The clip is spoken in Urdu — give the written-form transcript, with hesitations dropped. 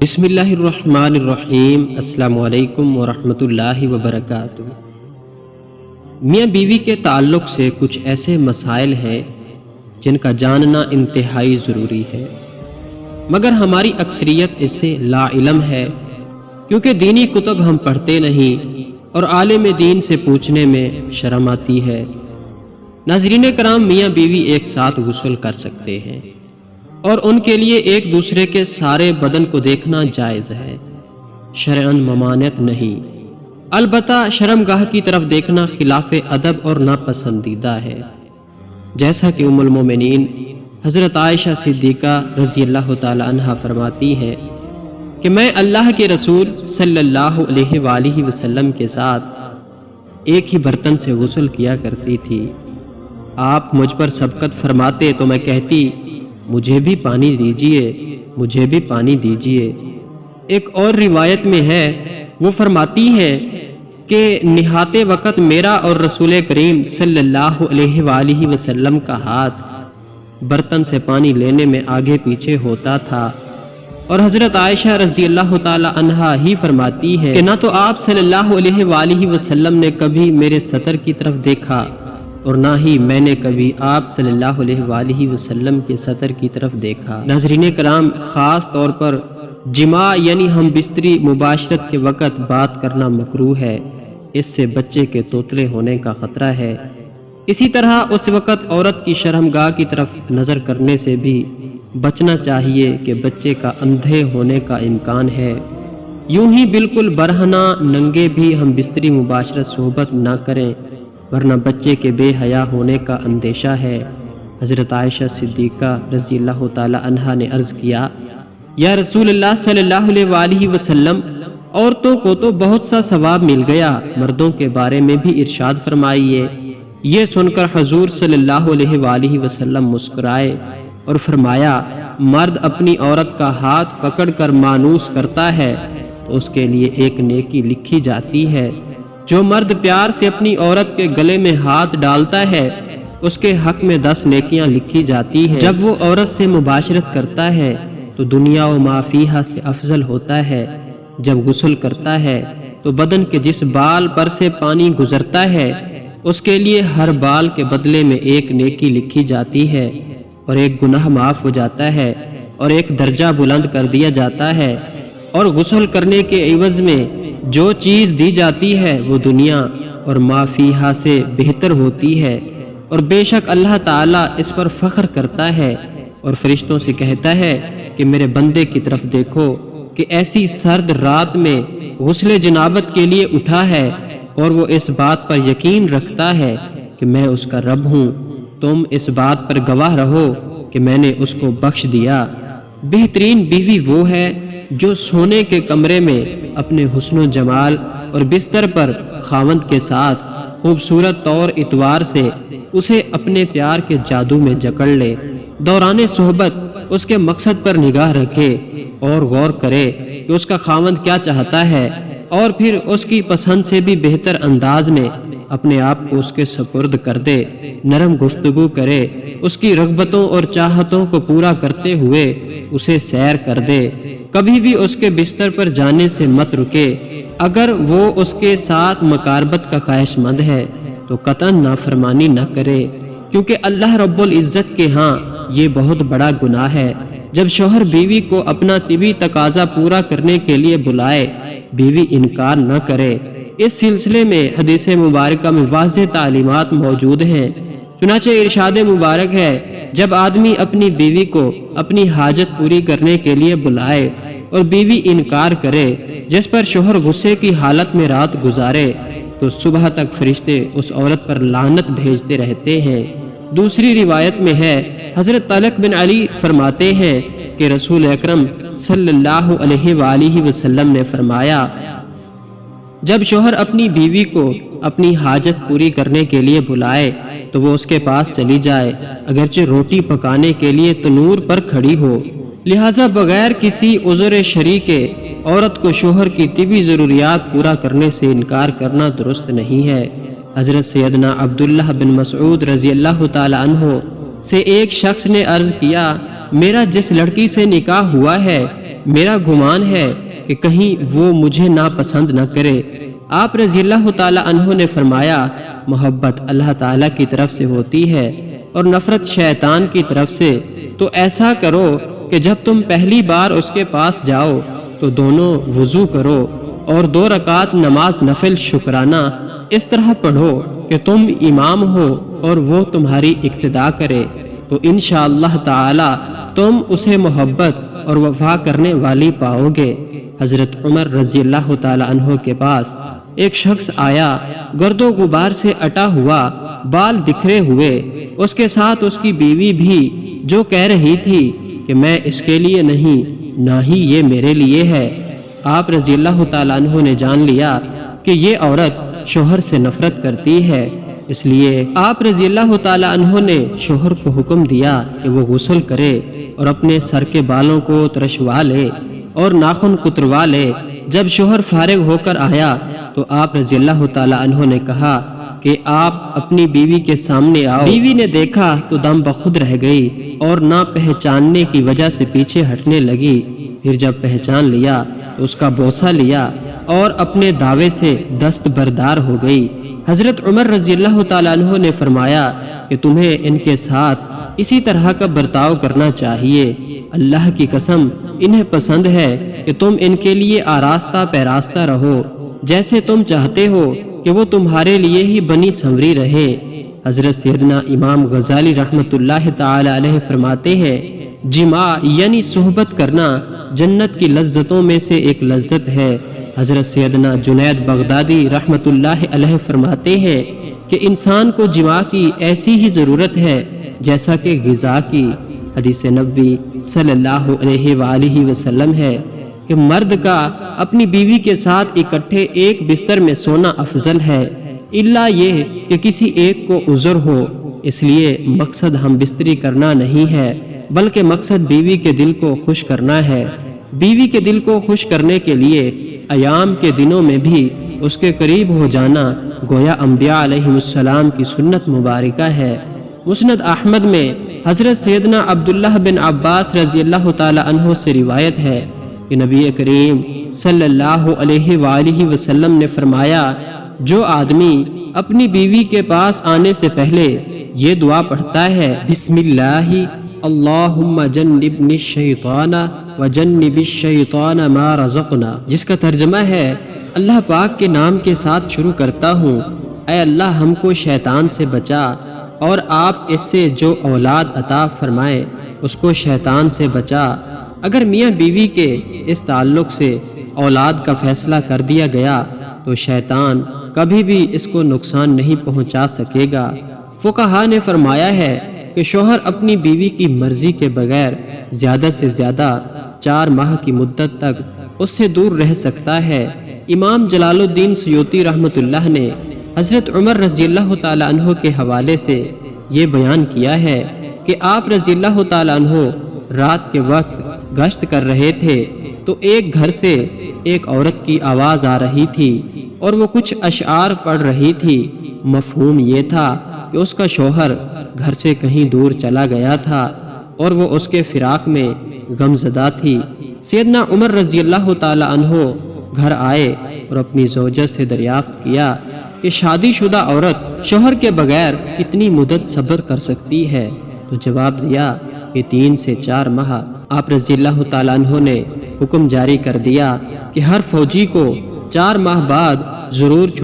بسم اللہ الرحمن الرحیم۔ السلام علیکم ورحمۃ اللہ وبرکاتہ۔ میاں بیوی کے تعلق سے کچھ ایسے مسائل ہیں جن کا جاننا انتہائی ضروری ہے، مگر ہماری اکثریت اس سے لا علم ہے، کیونکہ دینی کتب ہم پڑھتے نہیں اور عالم دین سے پوچھنے میں شرم آتی ہے۔ ناظرین کرام، میاں بیوی ایک ساتھ غسل کر سکتے ہیں اور ان کے لیے ایک دوسرے کے سارے بدن کو دیکھنا جائز ہے، شرعاً ممانعت نہیں۔ البتہ شرمگاہ کی طرف دیکھنا خلاف ادب اور ناپسندیدہ ہے، جیسا کہ ام المومنین حضرت عائشہ صدیقہ رضی اللہ تعالی عنہا فرماتی ہیں کہ میں اللہ کے رسول صلی اللہ علیہ وآلہ وسلم کے ساتھ ایک ہی برتن سے غسل کیا کرتی تھی۔ آپ مجھ پر سبقت فرماتے تو میں کہتی مجھے بھی پانی دیجئے، مجھے بھی پانی دیجئے۔ ایک اور روایت میں ہے، وہ فرماتی ہیں کہ نہاتے وقت میرا اور رسول کریم صلی اللہ علیہ وآلہ وسلم کا ہاتھ برتن سے پانی لینے میں آگے پیچھے ہوتا تھا، اور حضرت عائشہ رضی اللہ تعالی عنہا ہی فرماتی ہے کہ نہ تو آپ صلی اللہ علیہ وآلہ وسلم نے کبھی میرے سطر کی طرف دیکھا اور نہ ہی میں نے کبھی آپ صلی اللہ علیہ وآلہ وسلم کے سطر کی طرف دیکھا۔ ناظرین کرام، خاص طور پر جماع یعنی ہم بستری مباشرت کے وقت بات کرنا مکروہ ہے، اس سے بچے کے توتلے ہونے کا خطرہ ہے۔ اسی طرح اس وقت عورت کی شرمگاہ کی طرف نظر کرنے سے بھی بچنا چاہیے کہ بچے کا اندھے ہونے کا امکان ہے۔ یوں ہی بالکل برہنہ ننگے بھی ہم بستری مباشرت صحبت نہ کریں، ورنہ بچے کے بے حیا ہونے کا اندیشہ ہے۔ حضرت عائشہ صدیقہ رضی اللہ تعالی عنہا نے عرض کیا، یا رسول اللہ صلی اللہ علیہ وآلہ وسلم، عورتوں کو تو بہت سا ثواب مل گیا، مردوں کے بارے میں بھی ارشاد فرمائیے۔ یہ سن کر حضور صلی اللہ علیہ وآلہ وسلم مسکرائے اور فرمایا، مرد اپنی عورت کا ہاتھ پکڑ کر مانوس کرتا ہے تو اس کے لیے ایک نیکی لکھی جاتی ہے۔ جو مرد پیار سے اپنی عورت کے گلے میں ہاتھ ڈالتا ہے اس کے حق میں 10 نیکیاں لکھی جاتی ہیں۔ جب وہ عورت سے مباشرت کرتا ہے تو دنیا و ما فیہا سے افضل ہوتا ہے۔ جب غسل کرتا ہے تو بدن کے جس بال پر سے پانی گزرتا ہے اس کے لیے ہر بال کے بدلے میں ایک نیکی لکھی جاتی ہے، اور ایک گناہ معاف ہو جاتا ہے، اور ایک درجہ بلند کر دیا جاتا ہے۔ اور غسل کرنے کے عوض میں جو چیز دی جاتی ہے وہ دنیا اور ما فیہا سے بہتر ہوتی ہے، اور بے شک اللہ تعالیٰ اس پر فخر کرتا ہے اور فرشتوں سے کہتا ہے کہ میرے بندے کی طرف دیکھو کہ ایسی سرد رات میں غسل جنابت کے لیے اٹھا ہے، اور وہ اس بات پر یقین رکھتا ہے کہ میں اس کا رب ہوں۔ تم اس بات پر گواہ رہو کہ میں نے اس کو بخش دیا۔ بہترین بیوی وہ ہے جو سونے کے کمرے میں اپنے حسن و جمال اور بستر پر خاوند کے ساتھ خوبصورت طور اتوار سے اسے اپنے پیار کے جادو میں جکڑ لے، دوران صحبت اس کے مقصد پر نگاہ رکھے اور غور کرے کہ اس کا خاوند کیا چاہتا ہے، اور پھر اس کی پسند سے بھی بہتر انداز میں اپنے آپ کو اس کے سپرد کر دے، نرم گفتگو کرے، اس کی رغبتوں اور چاہتوں کو پورا کرتے ہوئے اسے سیر کر دے۔ کبھی بھی اس کے بستر پر جانے سے مت رکے۔ اگر وہ اس کے ساتھ مقاربت کا خواہش مند ہے تو قطعاً نافرمانی نہ کرے، کیونکہ اللہ رب العزت کے ہاں یہ بہت بڑا گناہ ہے۔ جب شوہر بیوی کو اپنا طبی تقاضا پورا کرنے کے لیے بلائے، بیوی انکار نہ کرے۔ اس سلسلے میں حدیث مبارکہ میں واضح تعلیمات موجود ہیں۔ چنانچہ ارشاد مبارک ہے، جب آدمی اپنی بیوی کو اپنی حاجت پوری کرنے کے لیے بلائے اور بیوی انکار کرے، جس پر شوہر غصے کی حالت میں رات گزارے، تو صبح تک فرشتے اس عورت پر لعنت بھیجتے رہتے ہیں۔ دوسری روایت میں ہے، حضرت طلق بن علی فرماتے ہیں کہ رسول اکرم صلی اللہ علیہ وآلہ وسلم نے فرمایا، جب شوہر اپنی بیوی کو اپنی حاجت پوری کرنے کے لیے بلائے تو وہ اس کے پاس چلی جائے، اگرچہ روٹی پکانے کے لیے تنور پر کھڑی ہو۔ لہٰذا بغیر کسی عذر شرعی کے عورت کو شوہر کی طبی ضروریات پورا کرنے سے انکار کرنا درست نہیں ہے۔ حضرت سیدنا عبداللہ بن مسعود رضی اللہ تعالی عنہ سے ایک شخص نے عرض کیا، میرا جس لڑکی سے نکاح ہوا ہے میرا گمان ہے کہ کہیں وہ مجھے ناپسند نہ کرے۔ آپ رضی اللہ تعالیٰ عنہ نے فرمایا، محبت اللہ تعالیٰ کی طرف سے ہوتی ہے اور نفرت شیطان کی طرف سے، تو ایسا کرو کہ جب تم پہلی بار اس کے پاس جاؤ تو دونوں وضو کرو اور 2 رکعت نماز نفل شکرانہ اس طرح پڑھو کہ تم امام ہو اور وہ تمہاری اقتدا کرے، تو انشاءاللہ تعالی تم اسے محبت اور وفا کرنے والی پاؤ گے۔ حضرت عمر رضی اللہ تعالی عنہ کے پاس ایک شخص آیا، گرد و غبار سے اٹا ہوا، بال بکھرے ہوئے، اس کے ساتھ اس کی بیوی بھی، جو کہہ رہی تھی کہ میں اس کے لیے نہیں، نہ ہی یہ میرے لیے ہے۔ آپ رضی اللہ تعالیٰ عنہ نے جان لیا کہ یہ عورت شوہر سے نفرت کرتی ہے، اس لیے آپ رضی اللہ تعالیٰ عنہ نے شوہر کو حکم دیا کہ وہ غسل کرے اور اپنے سر کے بالوں کو ترشوا لے اور ناخن کتروا لے۔ جب شوہر فارغ ہو کر آیا تو آپ رضی اللہ تعالیٰ عنہ نے کہا کہ آپ اپنی بیوی کے سامنے آؤ۔ بیوی نے دیکھا تو دم بخود رہ گئی اور نہ پہچاننے کی وجہ سے پیچھے ہٹنے لگی۔ پھر جب پہچان لیا تو اس کا بوسہ لیا اور اپنے دعوے سے دست بردار ہو گئی۔ حضرت عمر رضی اللہ تعالیٰ عنہ نے فرمایا کہ تمہیں ان کے ساتھ اسی طرح کا برتاؤ کرنا چاہیے۔ اللہ کی قسم انہیں پسند ہے کہ تم ان کے لیے آراستہ پیراستہ رہو، جیسے تم چاہتے ہو کہ وہ تمہارے لیے ہی بنی سنوری رہے۔ حضرت سیدنا امام غزالی رحمۃ اللہ تعالی علیہ فرماتے ہیں، جماع یعنی صحبت کرنا جنت کی لذتوں میں سے ایک لذت ہے۔ حضرت سیدنا جنید بغدادی رحمۃ اللہ علیہ فرماتے ہیں کہ انسان کو جماع کی ایسی ہی ضرورت ہے جیسا کہ غذا کی۔ حدیث نبوی صلی اللہ علیہ وآلہ وسلم ہے کہ مرد کا اپنی بیوی کے ساتھ اکٹھے ایک بستر میں سونا افضل ہے، الا یہ کہ کسی ایک کو عذر ہو۔ اس لیے مقصد ہم بستری کرنا نہیں ہے، بلکہ مقصد بیوی کے دل کو خوش کرنا ہے۔ بیوی کے دل کو خوش کرنے کے لیے ایام کے دنوں میں بھی اس کے قریب ہو جانا گویا انبیاء علیہ السلام کی سنت مبارکہ ہے۔ مسند احمد میں حضرت سیدنا عبداللہ بن عباس رضی اللہ تعالی عنہ سے روایت ہے کہ نبی کریم صلی اللہ علیہ وآلہ وسلم نے فرمایا، جو آدمی اپنی بیوی کے پاس آنے سے پہلے یہ دعا پڑھتا ہے، بسم اللہ اللہم جنبنی الشیطان وجنب الشیطان ما رزقنا، جس کا ترجمہ ہے اللہ پاک کے نام کے ساتھ شروع کرتا ہوں، اے اللہ ہم کو شیطان سے بچا، اور آپ اس سے جو اولاد عطا فرمائے اس کو شیطان سے بچا۔ اگر میاں بیوی کے اس تعلق سے اولاد کا فیصلہ کر دیا گیا تو شیطان کبھی بھی اس کو نقصان نہیں پہنچا سکے گا۔ فقہا نے فرمایا ہے کہ شوہر اپنی بیوی کی مرضی کے بغیر زیادہ سے زیادہ 4 ماہ کی مدت تک اس سے دور رہ سکتا ہے۔ امام جلال الدین سیوطی رحمۃ اللہ نے حضرت عمر رضی اللہ تعالیٰ عنہ کے حوالے سے یہ بیان کیا ہے کہ آپ رضی اللہ تعالیٰ عنہ رات کے وقت گشت کر رہے تھے تو ایک گھر سے ایک عورت کی آواز آ رہی تھی اور وہ کچھ اشعار پڑھ رہی تھی۔ مفہوم یہ تھا کہ اس کا شوہر گھر سے کہیں دور چلا گیا تھا اور وہ اس کے فراق میں غم زدہ تھی۔ سیدنا عمر رضی اللہ تعالیٰ عنہ گھر آئے اور اپنی زوجہ سے دریافت کیا کہ شادی شدہ عورت شوہر کے بغیر کتنی مدت صبر کر سکتی ہے، تو جواب دیا کہ 3 سے 4 ماہ۔ آپ رضی اللہ تعالیٰ عنہ نے حکم جاری کر دیا کہ ہر فوجی کو 4 ماہ بعد ضرور